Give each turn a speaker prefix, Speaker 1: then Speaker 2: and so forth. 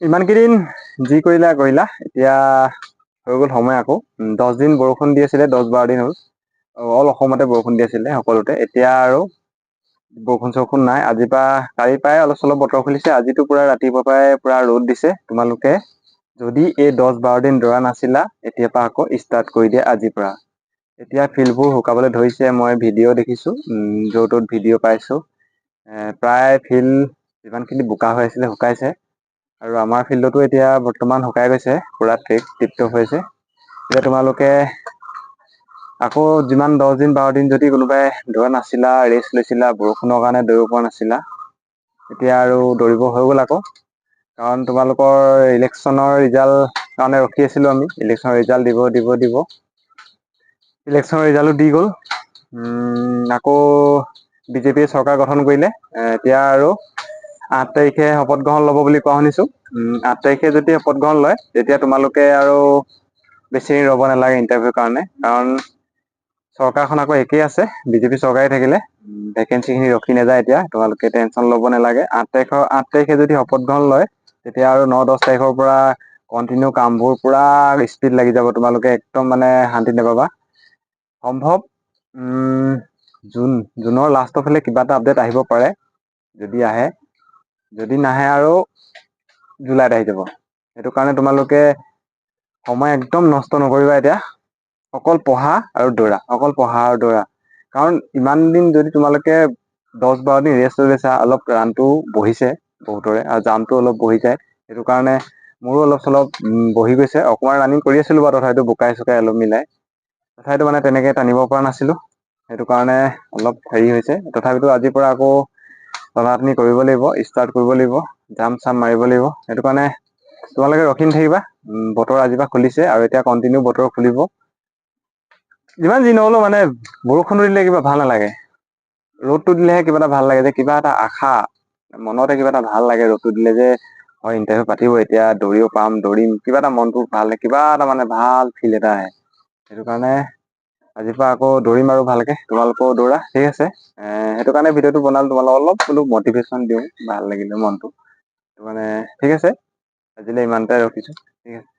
Speaker 1: ইমানকেইদিন যি কৰিলা কৰিলা, এতিয়া হৈ গ'ল সময় আকৌ 10 দিন বৰষুণ দি আছিলে, 10-12 দিন হ'ল। অল অসমতে বৰষুণ দি আছিলে সকলোতে। এতিয়া আৰু বৰষুণ চৰষুণ নাই। আজিৰ পৰা কালিৰ পৰাই অলপ চলপ বতৰ খুলিছে। আজিতো পুৰা ৰাতিপুৱাৰ পৰাই পুৰা ৰ'দ দিছে। তোমালোকে যদি এই 10-12 দিন দৌৰা নাছিলা, এতিয়াৰ পৰা আকৌ ষ্টাৰ্ট কৰি দিয়া আজিৰ পৰা। এতিয়া ফিল্ডবোৰ শুকাবলৈ ধৰিছে। মই ভিডিঅ' দেখিছো, য'ত ত'ত ভিডিঅ' পাইছো। প্ৰায় ফিল্ড যিমানখিনি বোকা হৈ আছিলে শুকাইছে। আৰু আমাৰ ফিল্ডতো এতিয়া বৰ্তমান শুকাই গৈছে, পুৰা টিপটপ হৈছে। এতিয়া তোমালোকে আকৌ যিমান 10 দিন 12 দিন যদি কোনোবাই দৌৰা নাছিলা, ৰেষ্ট লৈছিলা, বৰষুণৰ কাৰণে দৌৰিব পৰা নাছিলা, এতিয়া আৰু দৌৰিব হৈ গ'ল আকৌ। কাৰণ তোমালোকৰ ইলেকশ্যনৰ ৰিজাল্ট কাৰণে ৰখি আছিলো আমি। ইলেকশ্যনৰ ৰিজাল্ট দিব। ইলেকশ্যনৰ ৰিজাল্টো দি গ'ল। আকৌ বিজেপিয়ে চৰকাৰ গঠন কৰিলে। এতিয়া আৰু 8 তাৰিখে শপত গ্ৰহণ ল'ব বুলি কোৱা শুনিছো। 8 তাৰিখে যদি শপত গ্ৰহণ লয়, তেতিয়া তোমালোকে আৰু বেছি দিন ৰ'ব নালাগে ইণ্টাৰভিউৰ কাৰণে। কাৰণ চৰকাৰখন আকৌ একেই আছে, বিজেপি চৰকাৰে থাকিলে। ভেকেঞ্চি খিনি ৰখি নাযায়। এতিয়া তোমালোকে টেনচন ল'ব নালাগে। 8 তাৰিখে যদি শপত গ্ৰহণ লয়, তেতিয়া আৰু 9-10 তাৰিখৰ পৰা কন্টিনিউ কামবোৰ পুৰা স্পীড লাগি যাব। তোমালোকে একদম মানে শান্তি নাপাবা। সম্ভৱ জুনৰ লাষ্টৰ ফালে কিবা এটা আপডেট আহিব পাৰে, যদি আহে। যদি নাহে আৰু জুলাইত আহি যাব। সেইটো কাৰণে তোমালোকে সময় একদম নষ্ট নকৰিবা এতিয়া। অকল পঢ়া আৰু দৌৰা, অকল পঢ়া আৰু দৌৰা। কাৰণ ইমান দিন যদি তোমালোকে 10-12 দিন ৰেষ্ট লৈ লৈছা, অলপ ৰানটো বহিছে বহুতৰে, আৰু জাম্পটো অলপ বহি যায়। সেইটো কাৰণে মোৰো অলপ চলপ বহি গৈছে। অকমান ৰানিং কৰি আছিলো বাৰু, তথাপিতো বোকাই চোকাই অলপ মিলাই। তথাপিতো মানে তেনেকে টানিব পৰা নাছিলো। সেইটো কাৰণে অলপ হেৰি হৈছে। তথাপিতো আজিৰ পৰা আকৌ টনাটনি কৰিব লাগিব, ষ্টাৰ্ট কৰিব লাগিব, জাম্প চাম্প মাৰিব লাগিব। সেইটো কাৰণে তোমালোকে ৰখি নাথাকিবা। বতৰ আজিৰ পৰা খুলিছে আৰু এতিয়া কন্টিনিউ বতৰ খুলিব। যিমান যি নহলেও মানে বৰষুণটো দিলে কিবা ভাল নালাগে। ৰ'দটো দিলেহে কিবা এটা ভাল লাগে, যে কিবা এটা আশা মনতে কিবা এটা ভাল লাগে ৰ'দটো দিলে, যে হয় ইণ্টাৰভিউ পাতিব এতিয়া, দৌৰিব পাম, দৌৰিম, কিবা এটা মনটো ভাল, কিবা এটা মানে ভাল ফিল এটা আহে। সেইটো কাৰণে আজিৰ পৰা আকৌ দৌৰিম আৰু ভালকে। তোমালোকেও দৌৰা, ঠিক আছে। সেইটো কাৰণে ভিডিঅ'টো বনালো, তোমালোকক অলপ বোলো মটিভেশ্যন দিওঁ, ভাল লাগিলে মনটো। মানে ঠিক আছে, আজিলৈ ইমানতে ৰখিছো, ঠিক আছে।